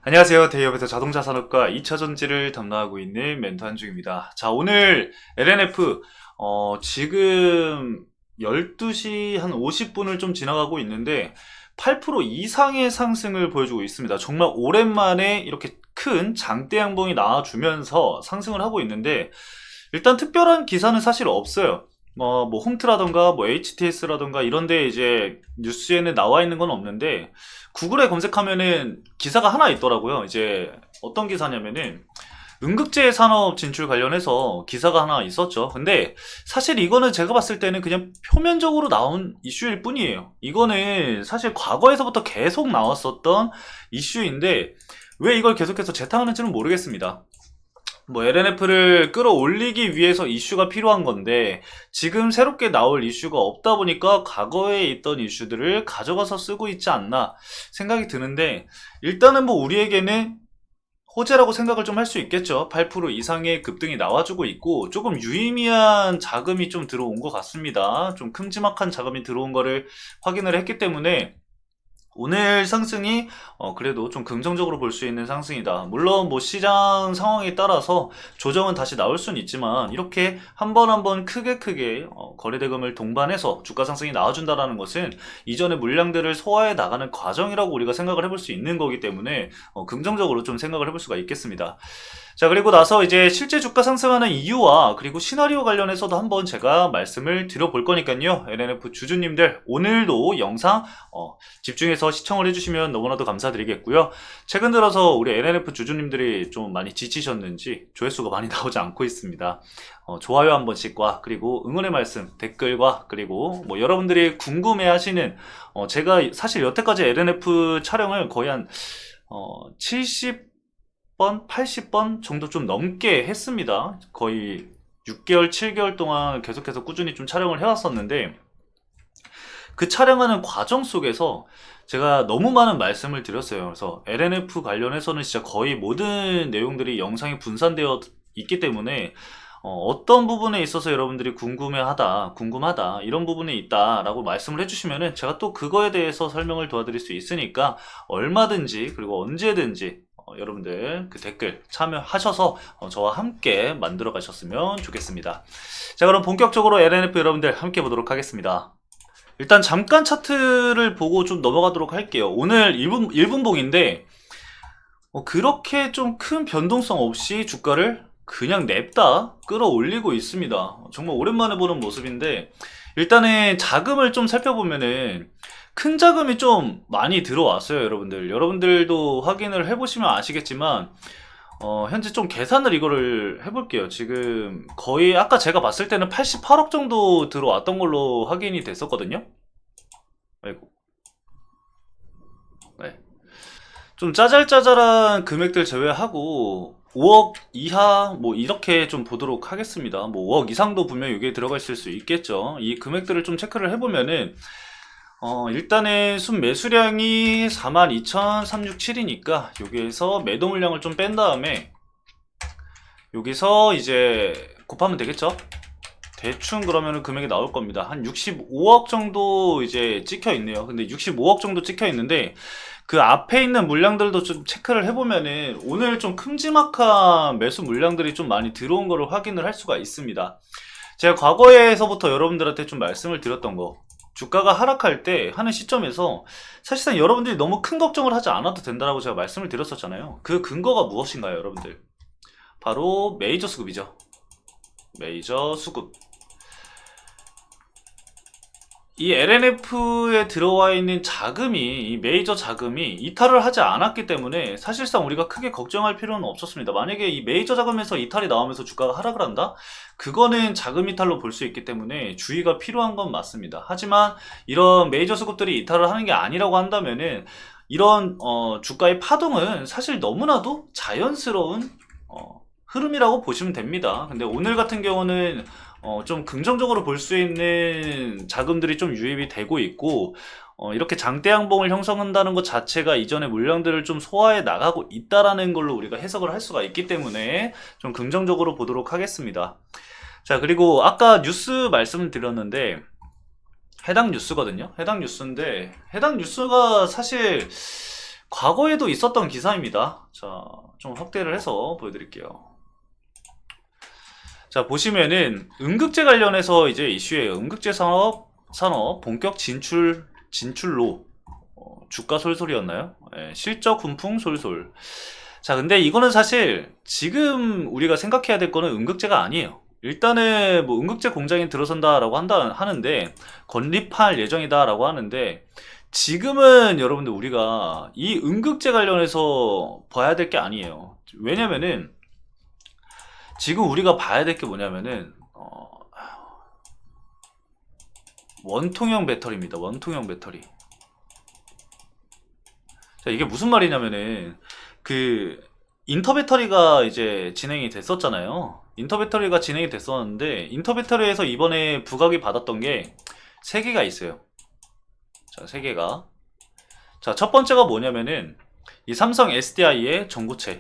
안녕하세요. 대기업에서 자동차 산업과 2차 전지를 담당하고 있는 멘토 한중입니다. 자, 오늘 LNF, 지금 12시 한 50분을 좀 지나가고 있는데 8% 이상의 상승을 보여주고 있습니다. 정말 오랜만에 이렇게 큰 장대 양봉이 나와주면서 상승을 하고 있는데 일단 특별한 기사는 사실 없어요. 뭐 홈트라던가 뭐 HTS라던가 이런 데 이제 뉴스에는 나와 있는 건 없는데 구글에 검색하면은 기사가 하나 있더라고요. 이제 어떤 기사냐면은 응급제 산업 진출 관련해서 기사가 하나 있었죠. 근데 사실 이거는 제가 봤을 때는 그냥 표면적으로 나온 이슈일 뿐이에요. 이거는 사실 과거에서부터 계속 나왔었던 이슈인데 왜 이걸 계속해서 재탕하는지는 모르겠습니다. 뭐 LNF를 끌어올리기 위해서 이슈가 필요한 건데 지금 새롭게 나올 이슈가 없다 보니까 과거에 있던 이슈들을 가져가서 쓰고 있지 않나 생각이 드는데 일단은 뭐 우리에게는 호재라고 생각을 좀 할 수 있겠죠. 8% 이상의 급등이 나와주고 있고 조금 유의미한 자금이 좀 들어온 것 같습니다. 좀 큼지막한 자금이 들어온 거를 확인을 했기 때문에 오늘 상승이 그래도 좀 긍정적으로 볼 수 있는 상승이다. 물론 뭐 시장 상황에 따라서 조정은 다시 나올 수는 있지만 이렇게 한 번 한 번 크게 거래대금을 동반해서 주가 상승이 나와준다라는 것은 이전의 물량들을 소화해 나가는 과정이라고 우리가 생각을 해볼 수 있는 거기 때문에 긍정적으로 좀 생각을 해볼 수가 있겠습니다. 자, 그리고 나서 이제 실제 주가 상승하는 이유와 그리고 시나리오 관련해서도 한번 제가 말씀을 드려볼 거니까요. LNF 주주님들 오늘도 영상 집중해서 시청을 해주시면 너무나도 감사드리겠고요. 최근 들어서 우리 LNF 주주님들이 좀 많이 지치셨는지 조회수가 많이 나오지 않고 있습니다. 좋아요 한 번씩과 그리고 응원의 말씀, 댓글과 그리고 뭐 여러분들이 궁금해하시는 제가 사실 여태까지 LNF 촬영을 거의 한 70번, 80번 정도 좀 넘게 했습니다. 거의 6개월, 7개월 동안 계속해서 꾸준히 좀 촬영을 해왔었는데 그 촬영하는 과정 속에서 제가 너무 많은 말씀을 드렸어요. 그래서 LNF 관련해서는 진짜 거의 모든 내용들이 영상에 분산되어 있기 때문에 떤 부분에 있어서 여러분들이 궁금하다, 이런 부분에 있다라고 말씀을 해주시면은 제가 또 그거에 대해서 설명을 도와드릴 수 있으니까 얼마든지 그리고 언제든지 여러분들 그 댓글 참여하셔서 저와 함께 만들어 가셨으면 좋겠습니다. 자, 그럼 본격적으로 LNF 여러분들 함께 보도록 하겠습니다. 일단 잠깐 차트를 보고 좀 넘어가도록 할게요. 오늘 1분봉인데 그렇게 좀 큰 변동성 없이 주가를 그냥 냅다 끌어올리고 있습니다. 정말 오랜만에 보는 모습인데 일단은 자금을 좀 살펴보면은 큰 자금이 좀 많이 들어왔어요. 여러분들도 확인을 해보시면 아시겠지만 현재 좀 계산을 이거를 해볼게요. 지금 거의 아까 제가 봤을 때는 88억 정도 들어왔던 걸로 확인이 됐었거든요. 아이고. 네. 좀 짜잘짜잘한 금액들 제외하고 5억 이하 뭐 이렇게 좀 보도록 하겠습니다. 뭐 5억 이상도 분명 여기에 들어가 있을 수 있겠죠. 이 금액들을 좀 체크를 해보면은 일단은 순 매수량이 42,367이니까 여기에서 매도 물량을 좀 뺀 다음에 여기서 이제 곱하면 되겠죠. 대충 그러면은 금액이 나올 겁니다. 한 65억 정도 이제 찍혀 있네요. 근데 65억 정도 찍혀 있는데 그 앞에 있는 물량들도 좀 체크를 해보면은 오늘 좀 큼지막한 매수 물량들이 좀 많이 들어온 거를 확인을 할 수가 있습니다. 제가 과거에서부터 여러분들한테 좀 말씀을 드렸던 거, 주가가 하락할 때 하는 시점에서 사실상 여러분들이 너무 큰 걱정을 하지 않아도 된다라고 제가 말씀을 드렸었잖아요. 그 근거가 무엇인가요, 여러분들? 바로 메이저 수급이죠. 메이저 수급. 이 LNF에 들어와 있는 자금이, 이 메이저 자금이 이탈을 하지 않았기 때문에 사실상 우리가 크게 걱정할 필요는 없었습니다. 만약에 이 메이저 자금에서 이탈이 나오면서 주가가 하락을 한다? 그거는 자금 이탈로 볼 수 있기 때문에 주의가 필요한 건 맞습니다. 하지만 이런 메이저 수급들이 이탈을 하는 게 아니라고 한다면은 이런 주가의 파동은 사실 너무나도 자연스러운 흐름이라고 보시면 됩니다. 근데 오늘 같은 경우는 좀 긍정적으로 볼 수 있는 자금들이 좀 유입이 되고 있고 이렇게 장대 양봉을 형성한다는 것 자체가 이전의 물량들을 좀 소화해 나가고 있다라는 걸로 우리가 해석을 할 수가 있기 때문에 좀 긍정적으로 보도록 하겠습니다. 자, 그리고 아까 뉴스 말씀을 드렸는데 해당 뉴스거든요. 해당 뉴스인데 해당 뉴스가 사실 과거에도 있었던 기사입니다. 자, 좀 확대를 해서 보여드릴게요. 자, 보시면은 음극재 관련해서 이제 이슈예요. 음극재 산업 본격 진출로 주가 솔솔이었나요? 예, 실적 훈풍 솔솔. 자, 근데 이거는 사실 지금 우리가 생각해야 될 거는 음극재가 아니에요. 일단은 뭐 음극재 공장이 들어선다라고 하는데 건립할 예정이다라고 하는데 지금은 여러분들 우리가 이 음극재 관련해서 봐야 될 게 아니에요. 왜냐면은 지금 우리가 봐야 될 게 뭐냐면은 원통형 배터리입니다. 원통형 배터리. 자, 이게 무슨 말이냐면은 그 인터 배터리가 이제 진행이 됐었잖아요. 인터 배터리가 진행이 됐었는데 인터 배터리에서 이번에 부각이 받았던 게 세 개가 있어요. 자, 세 개가. 자, 첫 번째가 뭐냐면은 이 삼성 SDI의 전고체.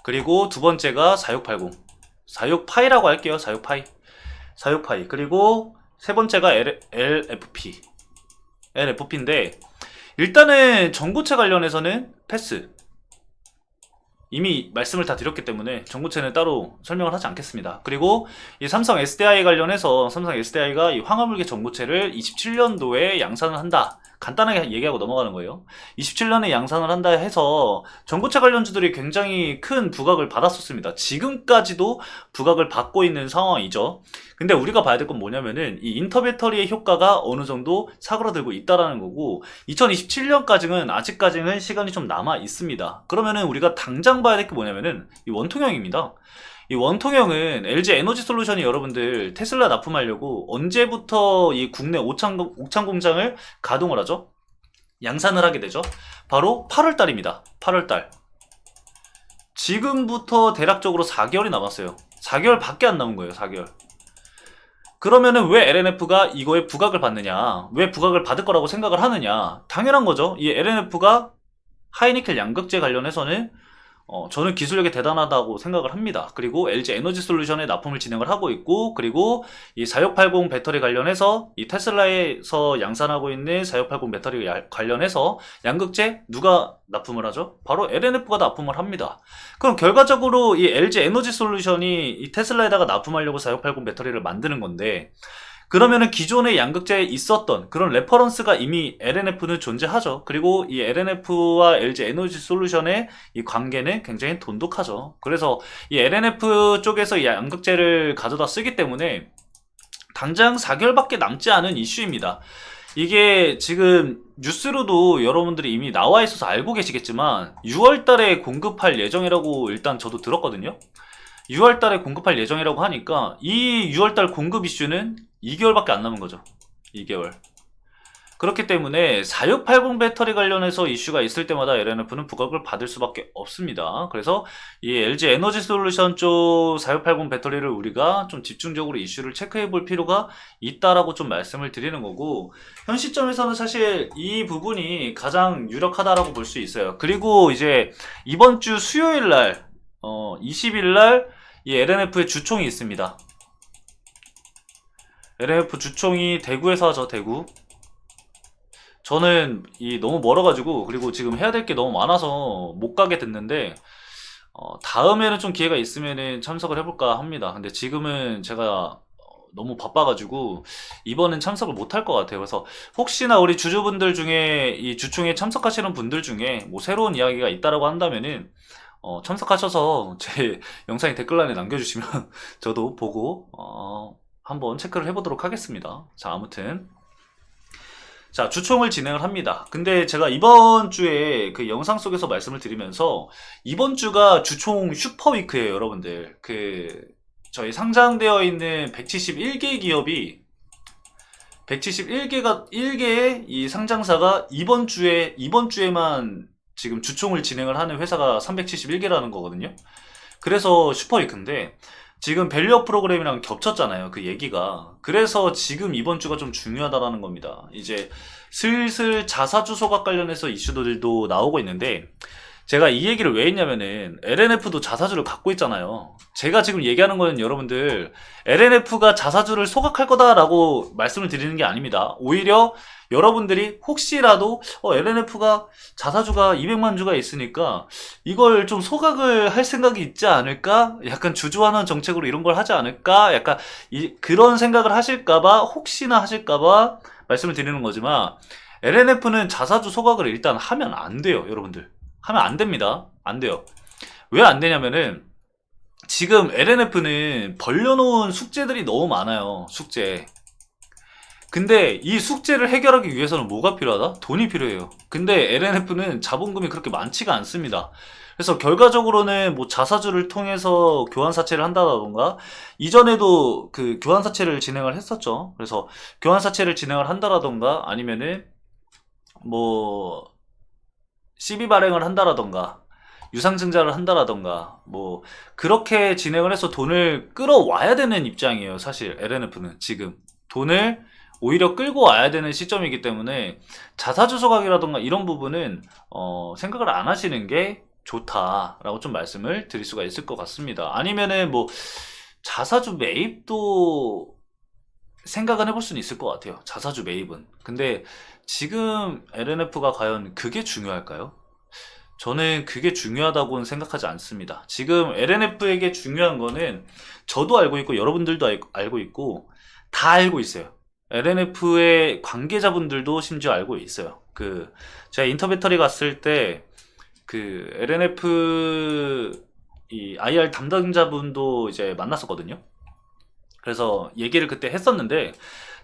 그리고 두 번째가 4680. 46파이라고 할게요. 46파이. 46파이. 그리고 세 번째가 LFP. LFP인데 일단은 전고체 관련해서는 패스. 이미 말씀을 다 드렸기 때문에 전고체는 따로 설명을 하지 않겠습니다. 그리고 이 삼성 SDI 관련해서 삼성 SDI가 이 황화물계 전고체를 27년도에 양산을 한다. 간단하게 얘기하고 넘어가는 거예요. 27년에 양산을 한다 해서 전고체 관련주들이 굉장히 큰 부각을 받았었습니다. 지금까지도 부각을 받고 있는 상황이죠. 근데 우리가 봐야 될 건 뭐냐면은 이 인터 배터리의 효과가 어느 정도 사그라들고 있다라는 거고 2027년까지는 아직까지는 시간이 좀 남아 있습니다. 그러면은 우리가 당장 봐야 될 게 뭐냐면은 이 원통형입니다. 이 원통형은 LG 에너지 솔루션이 여러분들 테슬라 납품하려고 언제부터 이 국내 옥창 공장을 가동을 하죠? 양산을 하게 되죠? 바로 8월달입니다. 8월달. 지금부터 대략적으로 4개월이 남았어요. 4개월 밖에 안 남은 거예요. 4개월. 그러면은 왜 LNF가 이거에 부각을 받느냐? 왜 부각을 받을 거라고 생각을 하느냐? 당연한 거죠. 이 LNF가 하이니켈 양극재 관련해서는 저는 기술력이 대단하다고 생각을 합니다. 그리고 LG 에너지 솔루션에 납품을 진행을 하고 있고, 그리고 이 4680 배터리 관련해서 이 테슬라에서 양산하고 있는 4680 배터리 관련해서 양극재 누가 납품을 하죠? 바로 LNF가 납품을 합니다. 그럼 결과적으로 이 LG 에너지 솔루션이 이 테슬라에다가 납품하려고 4680 배터리를 만드는 건데, 그러면은 기존의 양극재에 있었던 그런 레퍼런스가 이미 LNF는 존재하죠. 그리고 이 LNF와 LG 에너지 솔루션의 이 관계는 굉장히 돈독하죠. 그래서 이 LNF 쪽에서 이 양극재를 가져다 쓰기 때문에 당장 4개월밖에 남지 않은 이슈입니다. 이게 지금 뉴스로도 여러분들이 이미 나와 있어서 알고 계시겠지만 6월 달에 공급할 예정이라고 일단 저도 들었거든요. 6월 달에 공급할 예정이라고 하니까 이 6월 달 공급 이슈는 2개월밖에 안 남은 거죠. 2개월. 그렇기 때문에 4680 배터리 관련해서 이슈가 있을 때마다 LNF는 부각을 받을 수밖에 없습니다. 그래서 이 LG 에너지 솔루션 쪽 4680 배터리를 우리가 좀 집중적으로 이슈를 체크해 볼 필요가 있다라고 좀 말씀을 드리는 거고, 현 시점에서는 사실 이 부분이 가장 유력하다라고 볼 수 있어요. 그리고 이제 이번 주 수요일 날 20일 날 이 LNF의 주총이 있습니다. LNF 주총이 대구에서 하죠. 대구. 저는 너무 멀어가지고, 그리고 지금 해야 될 게 너무 많아서 못 가게 됐는데 다음에는 좀 기회가 있으면은 참석을 해볼까 합니다. 근데 지금은 제가 너무 바빠가지고 이번엔 참석을 못 할 것 같아요. 그래서 혹시나 우리 주주분들 중에 이 주총에 참석하시는 분들 중에 뭐 새로운 이야기가 있다라고 한다면은 참석하셔서 제 영상에 댓글란에 남겨주시면 저도 보고 한번 체크를 해보도록 하겠습니다. 자, 아무튼 자, 주총을 진행을 합니다. 근데 제가 이번 주에 그 영상 속에서 말씀을 드리면서 이번 주가 주총 슈퍼위크예요, 여러분들. 저희 상장되어 있는 171개 기업이 1개의 이 상장사가 이번 주에만 지금 주총을 진행을 하는 회사가 371개라는 거거든요. 그래서 슈퍼위크인데 지금 밸류업 프로그램이랑 겹쳤잖아요. 그 얘기가. 그래서 지금 이번 주가 좀 중요하다라는 겁니다. 이제 슬슬 자사주 소각 관련해서 이슈들도 나오고 있는데 제가 이 얘기를 왜 했냐면은 LNF도 자사주를 갖고 있잖아요. 제가 지금 얘기하는 거는 여러분들 LNF가 자사주를 소각할 거다라고 말씀을 드리는 게 아닙니다. 오히려 여러분들이 혹시라도 LNF가 자사주가 200만 주가 있으니까 이걸 좀 소각을 할 생각이 있지 않을까? 약간 주주환원 정책으로 이런 걸 하지 않을까? 약간 그런 생각을 하실까봐, 혹시나 하실까봐 말씀을 드리는 거지만, LNF는 자사주 소각을 일단 하면 안 돼요, 여러분들. 하면 안 됩니다. 안 돼요. 왜 안 되냐면은, 지금 LNF는 벌려놓은 숙제들이 너무 많아요, 숙제. 근데 이 숙제를 해결하기 위해서는 뭐가 필요하다? 돈이 필요해요. 근데 LNF는 자본금이 그렇게 많지가 않습니다. 그래서 결과적으로는 뭐 자사주를 통해서 교환사채를 한다던가, 이전에도 그 교환사채를 진행을 했었죠. 그래서 교환사채를 진행을 한다라던가, 아니면은 뭐 CB 발행을 한다라던가, 유상증자를 한다라던가, 뭐 그렇게 진행을 해서 돈을 끌어와야 되는 입장이에요. 사실 LNF는 지금 돈을 오히려 끌고 와야 되는 시점이기 때문에 자사주 소각이라던가 이런 부분은 생각을 안 하시는 게 좋다라고 좀 말씀을 드릴 수가 있을 것 같습니다. 아니면은 뭐 자사주 매입도 생각은 해볼 수는 있을 것 같아요. 자사주 매입은. 근데 지금 LNF가 과연 그게 중요할까요? 저는 그게 중요하다고는 생각하지 않습니다. 지금 LNF에게 중요한 거는 저도 알고 있고 여러분들도 알고 있고 다 알고 있어요. LNF의 관계자분들도 심지어 알고 있어요. 제가 인터 배터리 갔을 때 LNF 이 IR 담당자분도 이제 만났었거든요. 그래서 얘기를 그때 했었는데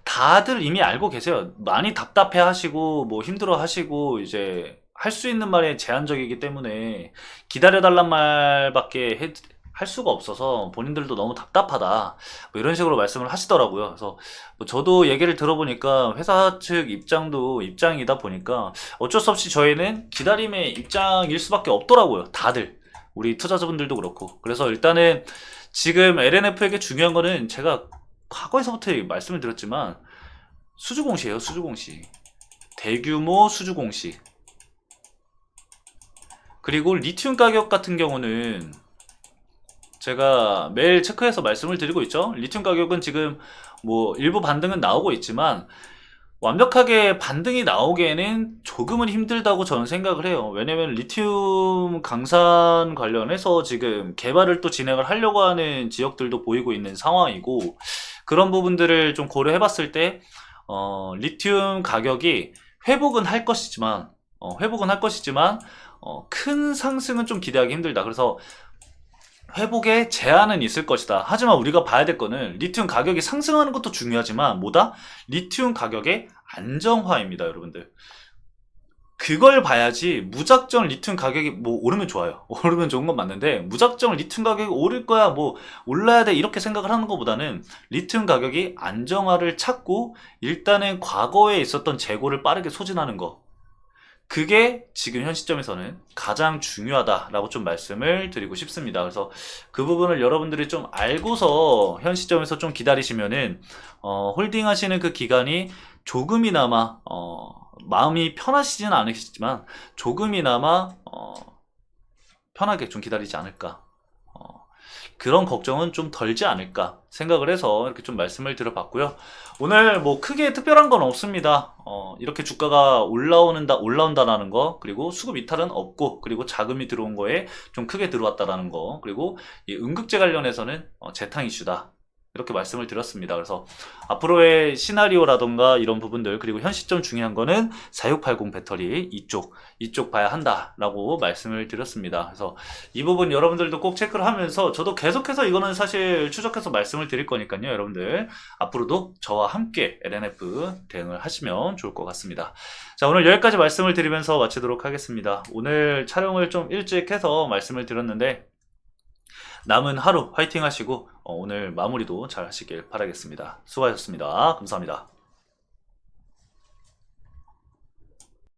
다들 이미 알고 계세요. 많이 답답해 하시고 뭐 힘들어 하시고 이제 할 수 있는 말이 제한적이기 때문에 기다려달란 말밖에 할 수가 없어서 본인들도 너무 답답하다. 뭐 이런 식으로 말씀을 하시더라고요. 그래서 뭐 저도 얘기를 들어보니까 회사 측 입장도 입장이다 보니까 어쩔 수 없이 저희는 기다림의 입장일 수밖에 없더라고요. 다들. 우리 투자자분들도 그렇고. 그래서 일단은 지금 LNF에게 중요한 거는 제가 과거에서부터 말씀을 드렸지만 수주공시예요. 수주공시. 대규모 수주공시. 그리고 리튬 가격 같은 경우는 제가 매일 체크해서 말씀을 드리고 있죠. 리튬 가격은 지금 뭐 일부 반등은 나오고 있지만 완벽하게 반등이 나오기에는 조금은 힘들다고 저는 생각을 해요. 왜냐면 리튬 강산 관련해서 지금 개발을 또 진행을 하려고 하는 지역들도 보이고 있는 상황이고, 그런 부분들을 좀 고려해 봤을 때 리튬 가격이 회복은 할 것이지만 큰 상승은 좀 기대하기 힘들다. 그래서 회복에 제한은 있을 것이다. 하지만 우리가 봐야 될 거는 리튬 가격이 상승하는 것도 중요하지만 뭐다? 리튬 가격의 안정화입니다, 여러분들. 그걸 봐야지 무작정 리튬 가격이 뭐 오르면 좋아요. 오르면 좋은 건 맞는데 무작정 리튬 가격이 오를 거야, 뭐 올라야 돼 이렇게 생각을 하는 것보다는 리튬 가격이 안정화를 찾고 일단은 과거에 있었던 재고를 빠르게 소진하는 거, 그게 지금 현 시점에서는 가장 중요하다라고 좀 말씀을 드리고 싶습니다. 그래서 그 부분을 여러분들이 좀 알고서 현 시점에서 좀 기다리시면은 홀딩 하시는 그 기간이 조금이나마 마음이 편하시지는 않으시지만 조금이나마 편하게 좀 기다리지 않을까, 그런 걱정은 좀 덜지 않을까 생각을 해서 이렇게 좀 말씀을 드려봤고요. 오늘 뭐 크게 특별한 건 없습니다. 이렇게 주가가 올라온다라는 거, 그리고 수급 이탈은 없고, 그리고 자금이 들어온 거에 좀 크게 들어왔다라는 거, 그리고 이 응급제 관련해서는 재탕 이슈다, 이렇게 말씀을 드렸습니다. 그래서 앞으로의 시나리오라던가 이런 부분들, 그리고 현 시점 중요한 거는 4680 배터리 이쪽 봐야 한다라고 말씀을 드렸습니다. 그래서 이 부분 여러분들도 꼭 체크를 하면서, 저도 계속해서 이거는 사실 추적해서 말씀을 드릴 거니까요. 여러분들 앞으로도 저와 함께 LNF 대응을 하시면 좋을 것 같습니다. 자, 오늘 여기까지 말씀을 드리면서 마치도록 하겠습니다. 오늘 촬영을 좀 일찍 해서 말씀을 드렸는데 남은 하루 화이팅 하시고 오늘 마무리도 잘 하시길 바라겠습니다. 수고하셨습니다. 감사합니다.